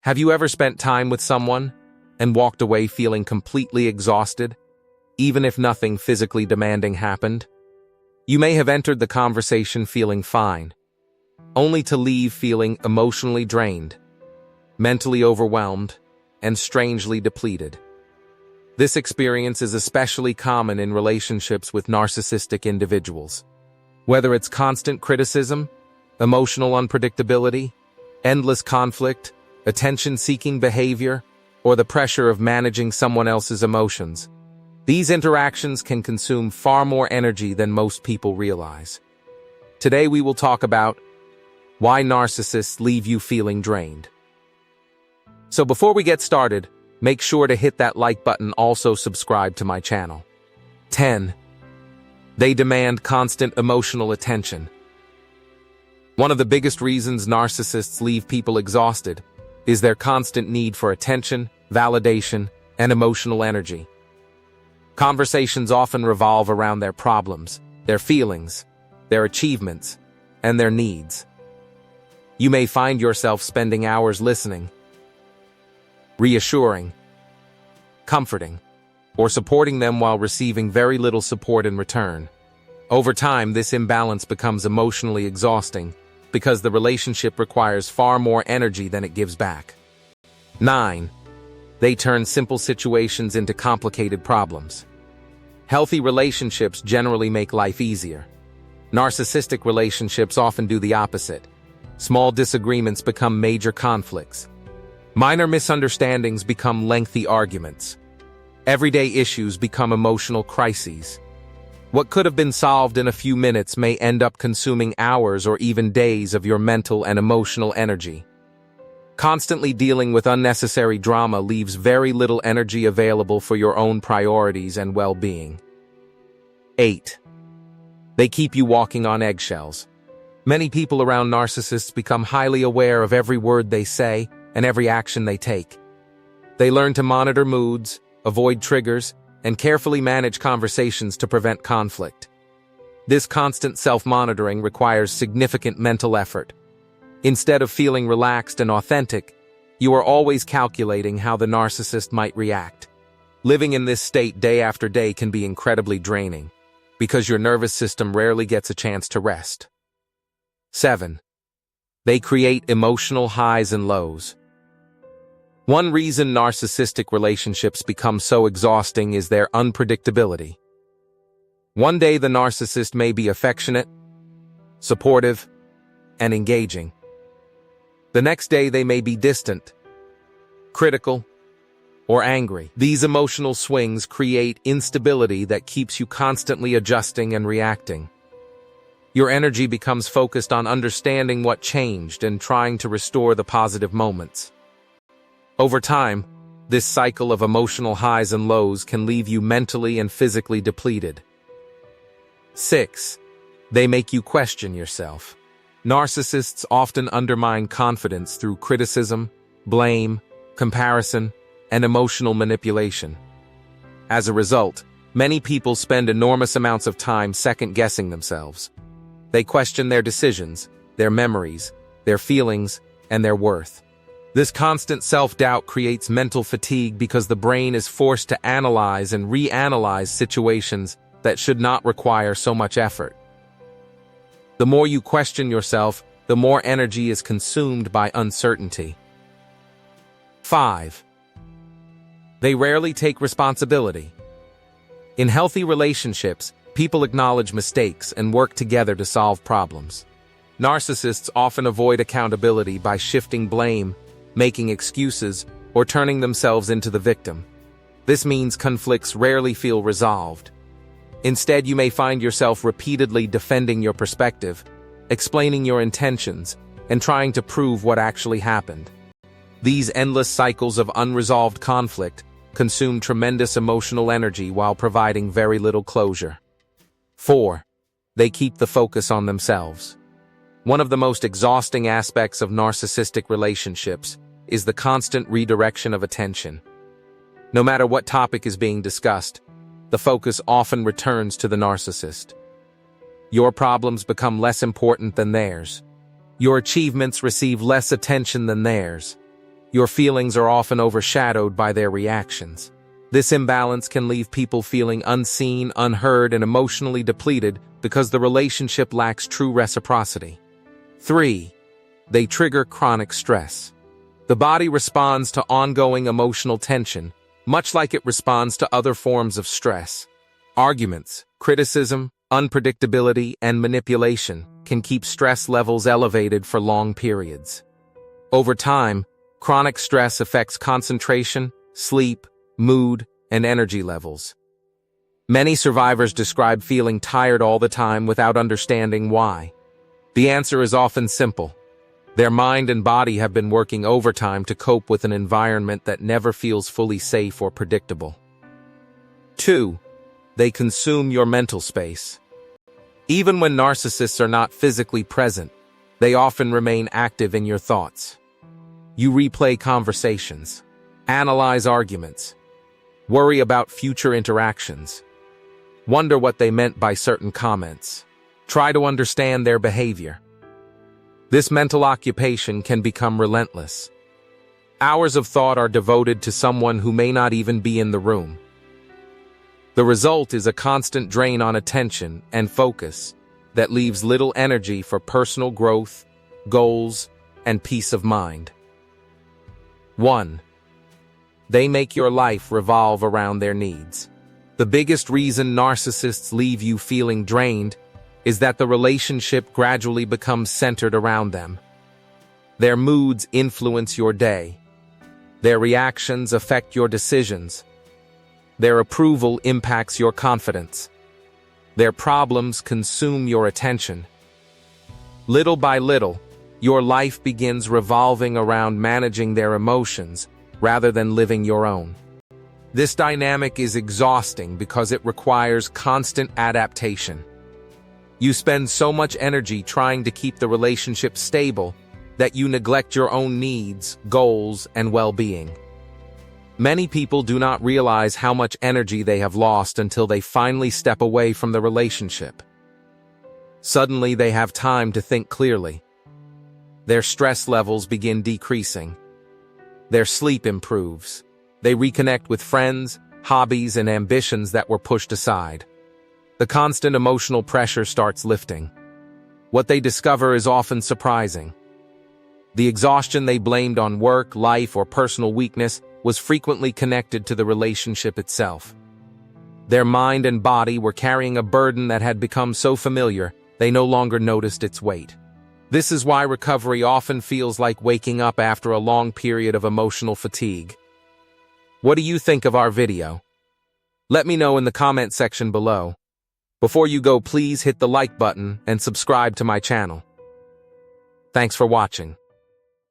Have you ever spent time with someone and walked away feeling completely exhausted, even if nothing physically demanding happened? You may have entered the conversation feeling fine, only to leave feeling emotionally drained, mentally overwhelmed, and strangely depleted. This experience is especially common in relationships with narcissistic individuals. Whether it's constant criticism, emotional unpredictability, endless conflict, attention-seeking behavior, or the pressure of managing someone else's emotions, these interactions can consume far more energy than most people realize. Today we will talk about why narcissists leave you feeling drained. So before we get started, make sure to hit that like button, also subscribe to my channel. 10. They demand constant emotional attention. One of the biggest reasons narcissists leave people exhausted is their constant need for attention, validation, and emotional energy. Conversations often revolve around their problems, their feelings, their achievements, and their needs. You may find yourself spending hours listening, reassuring, comforting, or supporting them while receiving very little support in return. Over time, this imbalance becomes emotionally exhausting because the relationship requires far more energy than it gives back. 9. They turn simple situations into complicated problems. Healthy relationships generally make life easier. Narcissistic relationships often do the opposite. Small disagreements become major conflicts. Minor misunderstandings become lengthy arguments. Everyday issues become emotional crises. What could have been solved in a few minutes may end up consuming hours or even days of your mental and emotional energy. Constantly dealing with unnecessary drama leaves very little energy available for your own priorities and well-being. 8. They keep you walking on eggshells. Many people around narcissists become highly aware of every word they say and every action they take. They learn to monitor moods, avoid triggers, and carefully manage conversations to prevent conflict. This constant self-monitoring requires significant mental effort. Instead of feeling relaxed and authentic, you are always calculating how the narcissist might react. Living in this state day after day can be incredibly draining, because your nervous system rarely gets a chance to rest. 7. They create emotional highs and lows. One reason narcissistic relationships become so exhausting is their unpredictability. One day the narcissist may be affectionate, supportive, and engaging. The next day they may be distant, critical, or angry. These emotional swings create instability that keeps you constantly adjusting and reacting. Your energy becomes focused on understanding what changed and trying to restore the positive moments. Over time, this cycle of emotional highs and lows can leave you mentally and physically depleted. 6. They make you question yourself. Narcissists often undermine confidence through criticism, blame, comparison, and emotional manipulation. As a result, many people spend enormous amounts of time second-guessing themselves. They question their decisions, their memories, their feelings, and their worth. This constant self-doubt creates mental fatigue because the brain is forced to analyze and reanalyze situations that should not require so much effort. The more you question yourself, the more energy is consumed by uncertainty. 5. They rarely take responsibility. In healthy relationships, people acknowledge mistakes and work together to solve problems. Narcissists often avoid accountability by shifting blame, making excuses, or turning themselves into the victim. This means conflicts rarely feel resolved. Instead, you may find yourself repeatedly defending your perspective, explaining your intentions, and trying to prove what actually happened. These endless cycles of unresolved conflict consume tremendous emotional energy while providing very little closure. 4. They keep the focus on themselves. One of the most exhausting aspects of narcissistic relationships is the constant redirection of attention. No matter what topic is being discussed, the focus often returns to the narcissist. Your problems become less important than theirs. Your achievements receive less attention than theirs. Your feelings are often overshadowed by their reactions. This imbalance can leave people feeling unseen, unheard, and emotionally depleted because the relationship lacks true reciprocity. 3. They trigger chronic stress. The body responds to ongoing emotional tension, much like it responds to other forms of stress. Arguments, criticism, unpredictability, and manipulation can keep stress levels elevated for long periods. Over time, chronic stress affects concentration, sleep, mood, and energy levels. Many survivors describe feeling tired all the time without understanding why. The answer is often simple. Their mind and body have been working overtime to cope with an environment that never feels fully safe or predictable. 2. They consume your mental space. Even when narcissists are not physically present, they often remain active in your thoughts. You replay conversations, analyze arguments, worry about future interactions, wonder what they meant by certain comments, try to understand their behavior. This mental occupation can become relentless. Hours of thought are devoted to someone who may not even be in the room. The result is a constant drain on attention and focus that leaves little energy for personal growth, goals, and peace of mind. 1. They make your life revolve around their needs. The biggest reason narcissists leave you feeling drained is that the relationship gradually becomes centered around them. Their moods influence your day. Their reactions affect your decisions. Their approval impacts your confidence. Their problems consume your attention. Little by little, your life begins revolving around managing their emotions rather than living your own. This dynamic is exhausting because it requires constant adaptation. You spend so much energy trying to keep the relationship stable that you neglect your own needs, goals, and well-being. Many people do not realize how much energy they have lost until they finally step away from the relationship. Suddenly, they have time to think clearly. Their stress levels begin decreasing. Their sleep improves. They reconnect with friends, hobbies, and ambitions that were pushed aside. The constant emotional pressure starts lifting. What they discover is often surprising. The exhaustion they blamed on work, life, or personal weakness was frequently connected to the relationship itself. Their mind and body were carrying a burden that had become so familiar, they no longer noticed its weight. This is why recovery often feels like waking up after a long period of emotional fatigue. What do you think of our video? Let me know in the comment section below. Before you go, please hit the like button and subscribe to my channel. Thanks for watching.